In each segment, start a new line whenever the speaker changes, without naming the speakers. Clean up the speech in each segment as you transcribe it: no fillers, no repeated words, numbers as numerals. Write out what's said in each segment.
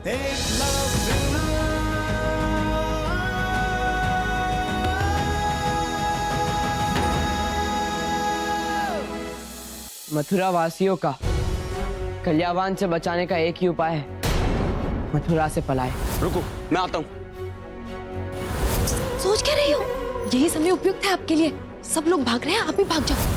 मथुरा वासियों का कल्यावान से बचाने का एक ही उपाय है, मथुरा से पलाए।
रुको, मैं आता हूँ।
सोच क्या रही हो? यही समय उपयुक्त है आपके लिए। सब लोग भाग रहे हैं, आप भी भाग जाओ।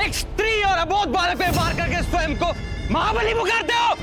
एक स्त्री और अबोध बालक पे वार करके स्वयं को महाबली पुकारते हो?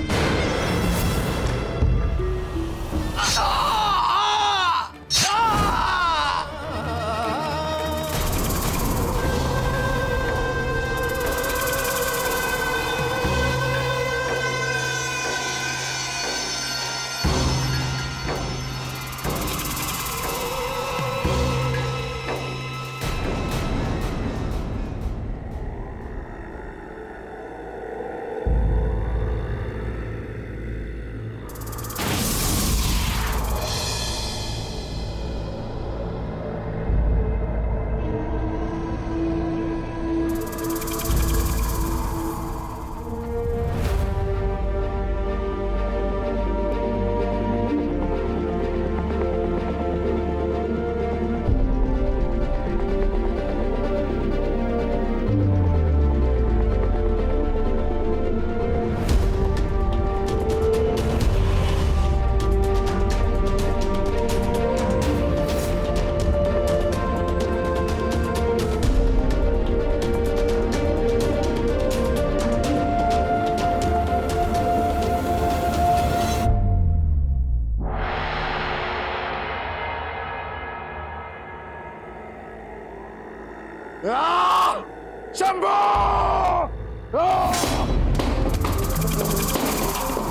शंभू!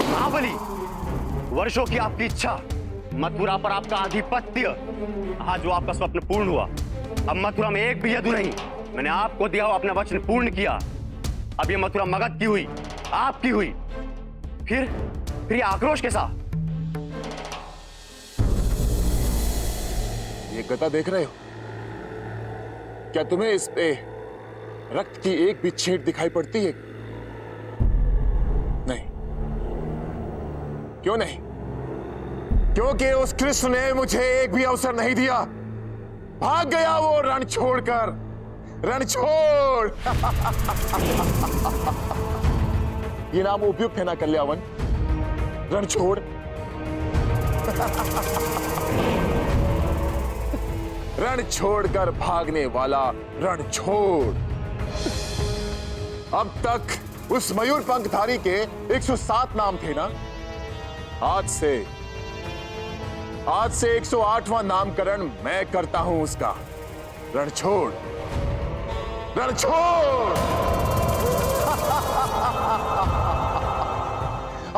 महाबली, वर्षों की आपकी इच्छा, मथुरा पर आपका आधिपत्य, आज जो आपका स्वप्न पूर्ण हुआ। अब मथुरा में एक भी यदु नहीं। मैंने आपको दिया हुआ अपना वचन पूर्ण किया। अब ये मथुरा मगध की हुई, आपकी हुई। फिर ये आक्रोश के साथ।
ये गदा देख रहे हो? क्या तुम्हें इस पे रक्त की एक भी छींट दिखाई पड़ती है? नहीं। क्यों नहीं? क्योंकि उस कृष्ण ने मुझे एक भी अवसर नहीं दिया। भाग गया वो रण छोड़कर। रण छोड़। ये नाम उपयुक्त है ना कल्यावन? रण छोड़। रण छोड़कर भागने वाला रण छोड़। अब तक उस मयूर पंखधारी के 107 नाम थे ना? आज से 108वां नामकरण मैं करता हूं उसका। रण छोड़। रण छोड़।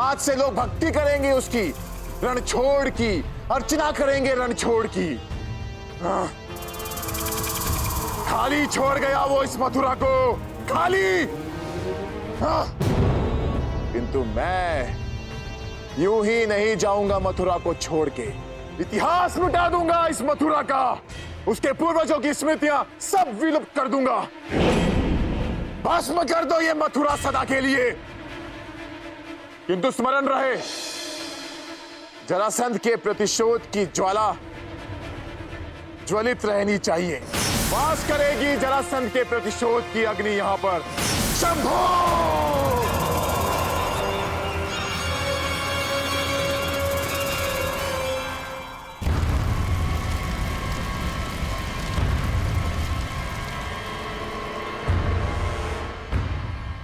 आज से लोग भक्ति करेंगे उसकी, रणछोड़ की, अर्चना करेंगे रणछोड़ की। खाली छोड़ गया वो इस मथुरा को, खाली। किंतु मैं यूं ही नहीं जाऊंगा मथुरा को छोड़ के। इतिहास मिटा दूंगा इस मथुरा का। उसके पूर्वजों की स्मृतियां सब विलुप्त कर दूंगा। भस्म कर दो ये मथुरा सदा के लिए। किंतु स्मरण रहे, जरासंध के प्रतिशोध की ज्वाला ज्वलित रहनी चाहिए। वास करेगी जरासंध के प्रतिशोध की अग्नि यहां पर। शंभो!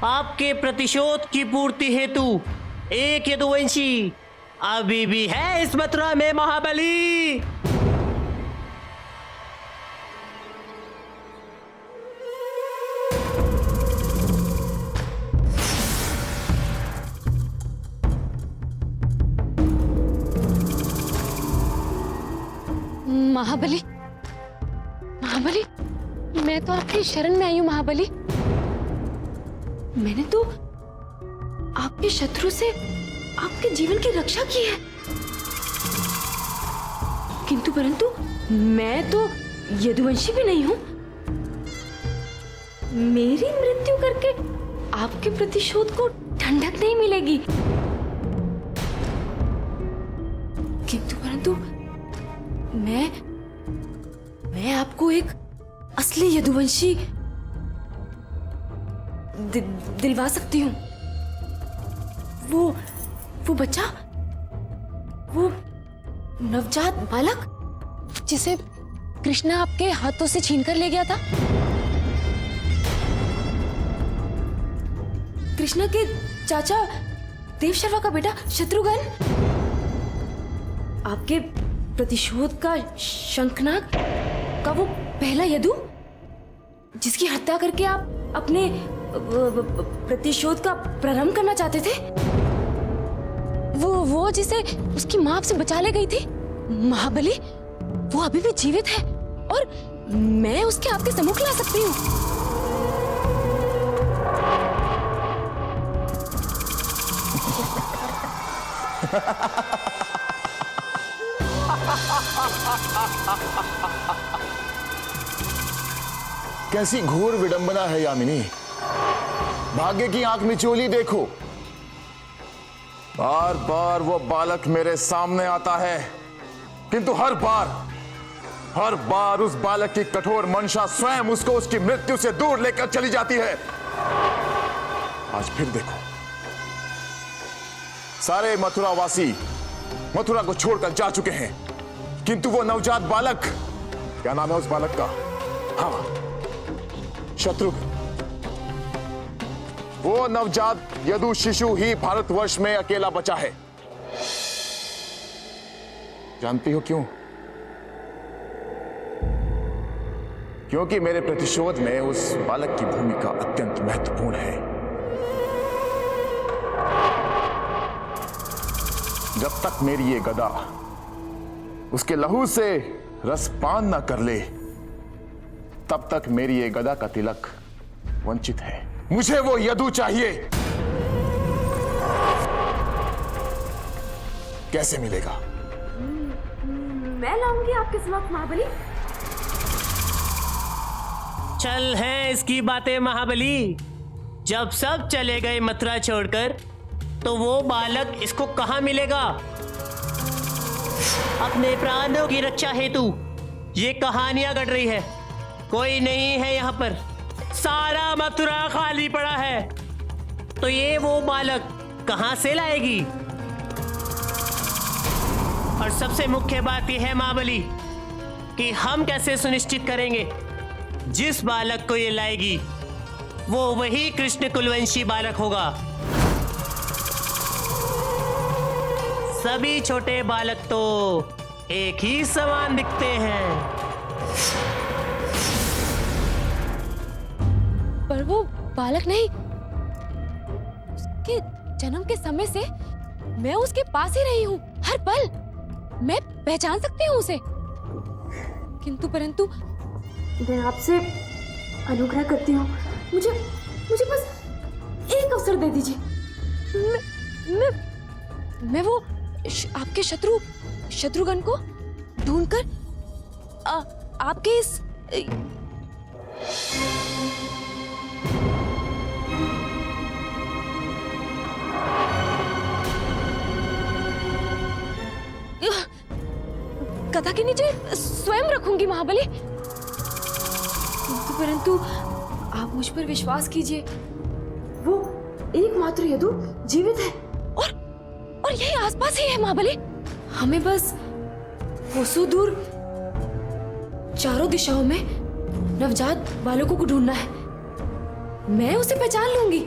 आपके प्रतिशोध की पूर्ति हेतु एक यदुवंशी अभी भी है इस मथुरा में महाबली।
महाबली, महाबली, मैं तो आपकी शरण में आई हूं महाबली। मैंने तो आपके शत्रु से आपके जीवन की रक्षा की है।
किंतु परंतु मैं तो यदुवंशी भी नहीं हूँ। मेरी मृत्यु करके आपके प्रतिशोध को ठंडक नहीं मिलेगी। किंतु परंतु मैं आपको एक असली यदुवंशी दिलवा सकती हूँ। वो बच्चा, वो नवजात बालक
जिसे कृष्णा आपके हाथों से छीनकर ले गया था।
कृष्णा के चाचा देवशर्मा का बेटा शत्रुघ्न, आपके प्रतिशोध का शंखनाग का वो पहला यदु जिसकी हत्या करके आप अपने प्रतिशोध का प्रारंभ करना चाहते थे।
वो जिसे उसकी मां आपसे बचा ले गई थी, महाबली, वो अभी भी जीवित है और मैं उसके आपके सम्मुख ला सकती हूँ।
कैसी घोर विडंबना है यामिनी। भाग्य की आंख मिचोली देखो, बार बार वो बालक मेरे सामने आता है, किंतु हर बार उस बालक की कठोर मंशा स्वयं उसको उसकी मृत्यु से दूर लेकर चली जाती है। आज फिर देखो, सारे मथुरावासी मथुरा को छोड़कर जा चुके हैं, किंतु वो नवजात बालक, क्या नाम है उस बालक का? हाँ, शत्रुघ्न। वो नवजात यदु शिशु ही भारतवर्ष में अकेला बचा है। जानती हो क्यों? क्योंकि मेरे प्रतिशोध में उस बालक की भूमिका अत्यंत महत्वपूर्ण है। जब तक मेरी ये गदा उसके लहू से रसपान न कर ले, तब तक मेरी ये गदा का तिलक वंचित है। मुझे वो यदु चाहिए। कैसे मिलेगा?
मैं लाऊंगी आपके समक्ष महाबली।
चल है इसकी बातें महाबली। जब सब चले गए मथुरा छोड़कर, तो वो बालक इसको कहां मिलेगा? अपने प्राणों की रक्षा हेतु ये कहानियां गढ़ रही है। कोई नहीं है यहाँ पर, सारा मथुरा खाली पड़ा है, तो ये वो बालक कहां से लाएगी? और सबसे मुख्य बात यह है महाबली कि हम कैसे सुनिश्चित करेंगे जिस बालक को ये लाएगी वो वही कृष्ण कुलवंशी बालक होगा। सभी छोटे बालक तो एक ही समान दिखते हैं।
पर वो बालक नहीं, उसके जन्म के समय से मैं उसके पास ही रही हूँ। हर पल मैं पहचान सकती हूँ उसे। किंतु परंतु
मैं आपसे अनुग्रह करती हूँ, मुझे बस एक अवसर दे दीजिए।
मैं वो आपके शत्रुघ्न को ढूंढकर आपके इस कथा के नीचे स्वयं रखूंगी महाबली।
परंतु आप मुझ पर विश्वास कीजिए, वो एकमात्र यदु जीवित है
और यही आसपास ही है महाबली।
हमें बस कोसों दूर चारों दिशाओं में नवजात बालकों को ढूंढना है। मैं उसे पहचान लूंगी।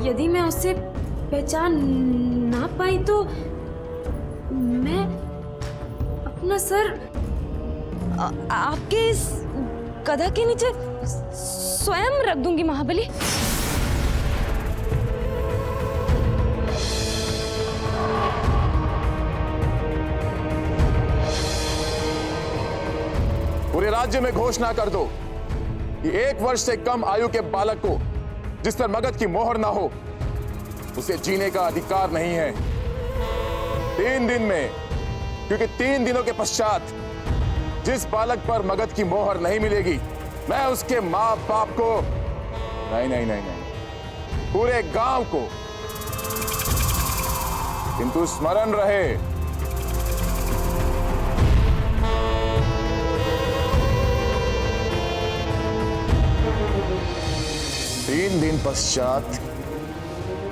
यदि मैं उसे पहचान ना पाई तो मैं अपना सर
आपके इस गदा के नीचे स्वयं रख दूंगी महाबली।
पूरे राज्य में घोषणा कर दो कि 1 वर्ष से कम आयु के बालक को जिस पर मगध की मोहर ना हो, उसे जीने का अधिकार नहीं है। 3 दिन में, क्योंकि 3 दिनों के पश्चात जिस बालक पर मगध की मोहर नहीं मिलेगी, मैं उसके माँ बाप को नहीं, पूरे गांव को, किंतु स्मरण रहे, 3 दिन पश्चात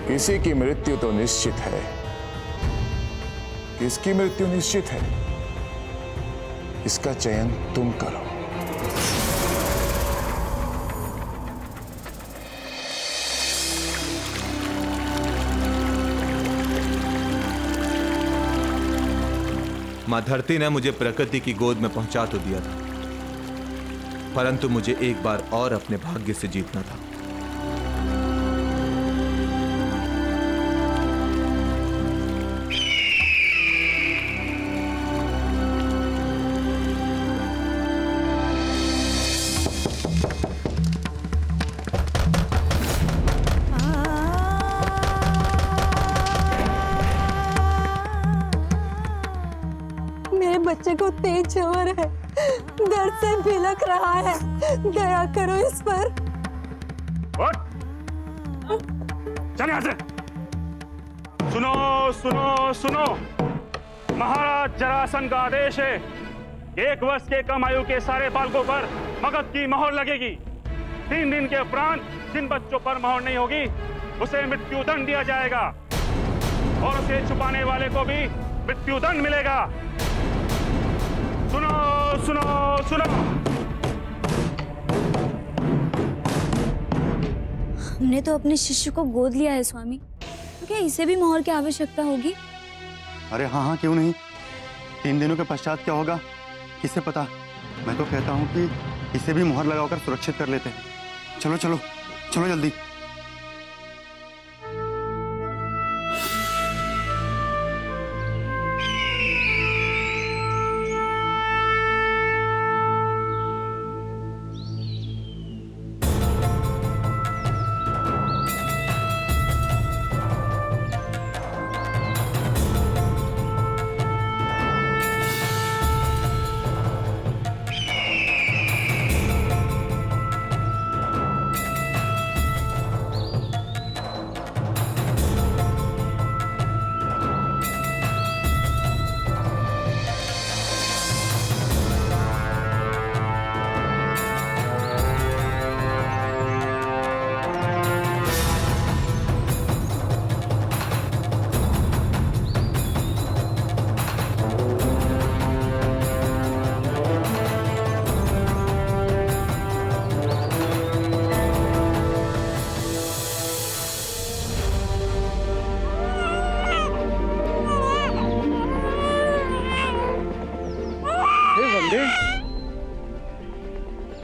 किसी की मृत्यु तो निश्चित है। किसकी मृत्यु निश्चित है, इसका चयन तुम करो।
मां धरती ने मुझे प्रकृति की गोद में पहुंचा तो दिया था, परंतु मुझे एक बार और अपने भाग्य से जीतना था।
मेरे बच्चे को तेज चवर है, दर्द से बिलख रहा है, दया करो इस पर।
चल यहाँ से। सुनो सुनो सुनो, महाराज जरासंध का आदेश है, 1 वर्ष के कम आयु के सारे बालकों पर मगध की मोहर लगेगी। 3 दिन के उपरांत जिन बच्चों पर मोहर नहीं होगी, उसे मृत्युदंड दिया जाएगा और उसे छुपाने वाले को भी मृत्युदंड मिलेगा। सुनो सुनो सुनो।
हमने तो अपने शिष्य को गोद लिया है स्वामी, तो क्या इसे भी मोहर की आवश्यकता होगी?
अरे हाँ, क्यों नहीं। 3 दिनों के पश्चात क्या होगा किसे पता। मैं तो कहता हूँ कि इसे भी मोहर लगाकर सुरक्षित कर लेते हैं। चलो चलो चलो जल्दी।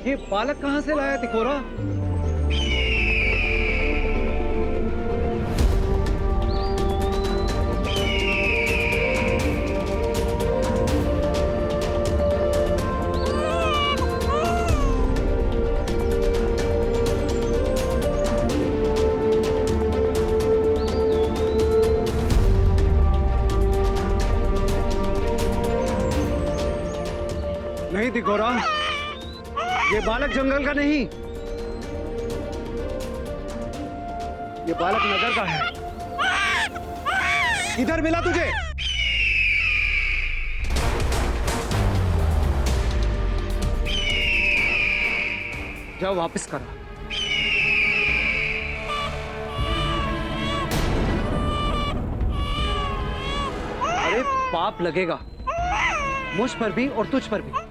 ये बालक कहां से लाया तिकोरा? नहीं तिकोरा, ये बालक जंगल का नहीं, ये बालक नगर का है। किधर मिला तुझे? जाओ वापस करो। अरे पाप लगेगा मुझ पर भी और तुझ पर भी।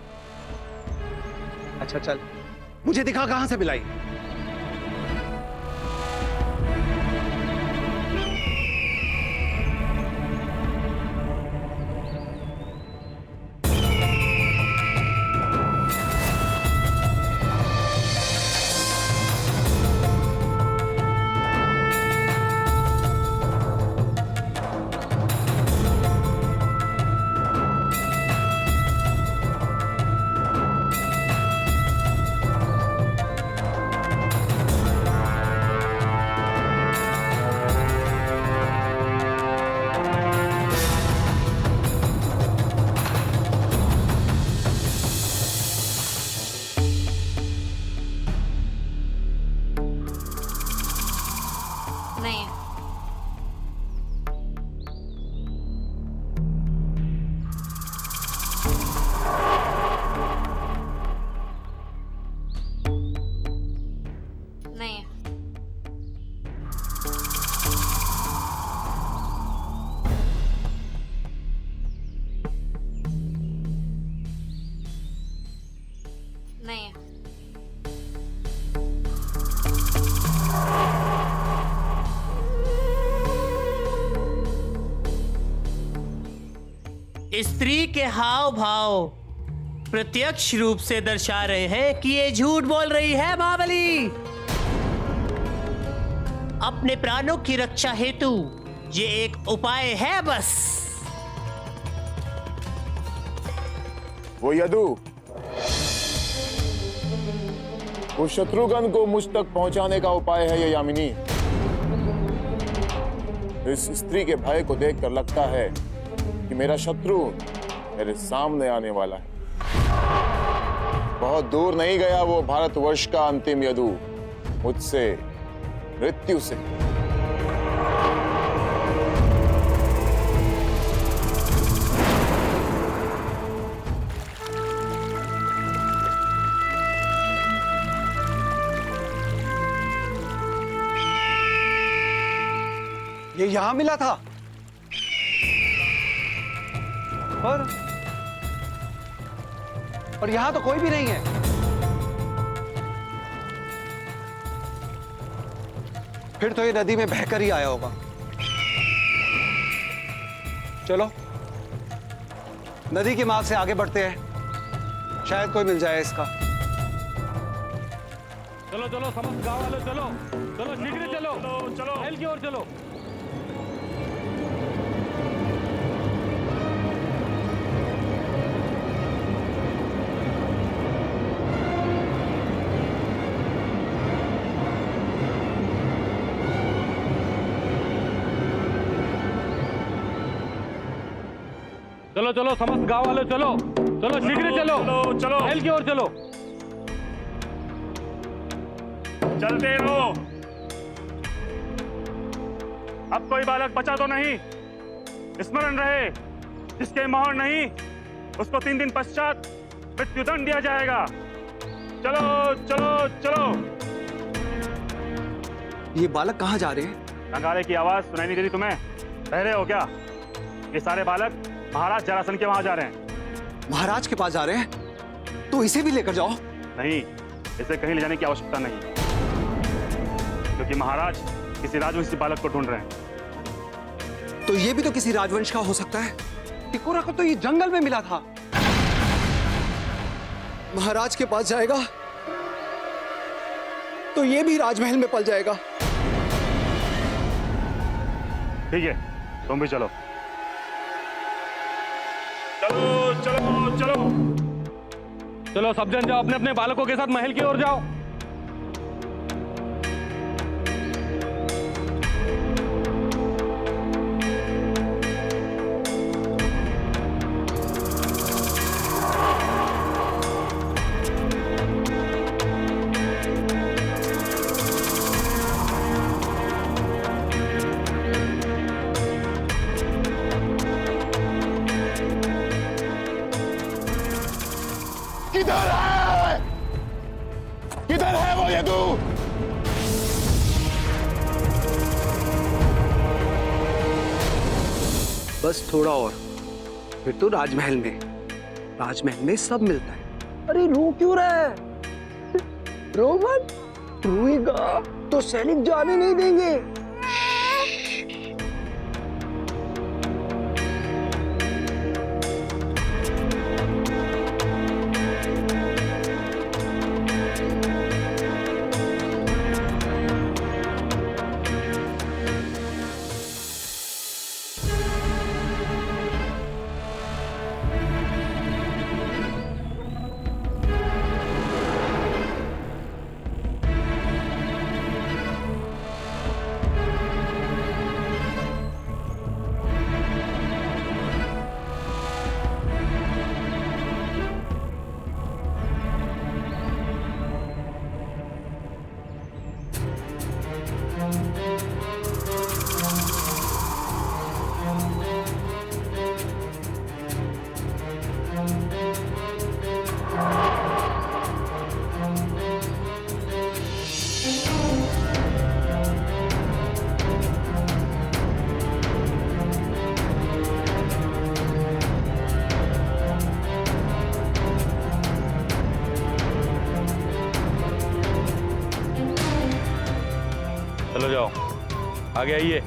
अच्छा चल, मुझे दिखा कहां से मिलाई।
स्त्री के हाव भाव प्रत्यक्ष रूप से दर्शा रहे हैं कि ये झूठ बोल रही है महाबली। अपने प्राणों की रक्षा हेतु ये एक उपाय है बस।
वो यदु, वो शत्रुघ्न को मुझ तक पहुंचाने का उपाय है ये यामिनी। इस स्त्री के भय को देखकर लगता है कि मेरा शत्रु मेरे सामने आने वाला है। बहुत दूर नहीं गया वो भारतवर्ष का अंतिम यदु मुझसे, मृत्यु से।
ये यहां मिला था और यहां तो कोई भी नहीं है। फिर तो ये नदी में बहकर ही आया होगा। चलो नदी के मार्ग से आगे बढ़ते हैं, शायद कोई मिल जाए इसका।
चलो चलो समस्त गांव वाले चलो, चलो शीघ्र चलो, चलो महल की ओर चलो। चलो चलो समस्त गांव वाले चलो, चलो शीघ्र चलो, चलो चलो महल की ओर चलो। चलते रहो। अब कोई बालक बचा तो नहीं? स्मरण रहे, जिसके मोहर नहीं उसको 3 दिन पश्चात मृत्युदंड दिया जाएगा। चलो चलो चलो।
ये बालक कहाँ जा रहे हैं?
नगाड़े की आवाज सुनाई नहीं देती तुम्हें? रह रहे हो क्या? ये सारे बालक महाराज जरासन के वहां जा रहे हैं।
महाराज के पास जा रहे हैं? तो इसे भी लेकर जाओ।
नहीं, इसे कहीं ले जाने की आवश्यकता नहीं, क्योंकि महाराज किसी राजवंशी बालक को ढूंढ रहे हैं।
तो ये भी तो किसी राजवंश का हो सकता है। टिकोरा को तो ये जंगल में मिला था। महाराज के पास जाएगा तो ये भी राजमहल में पल जाएगा।
ठीक है, तुम भी चलो। चलो चलो चलो चलो, सब जन जाओ, अपने अपने बालकों के साथ महल की ओर जाओ।
किधर है? किधर है वो यदु?
बस थोड़ा और, फिर तो राजमहल में। राजमहल में सब मिलता है। अरे रो क्यों रहा है? रोमन रोएगा तो सैनिक जाने नहीं देंगे।
चलो जाओ, आगे आइए।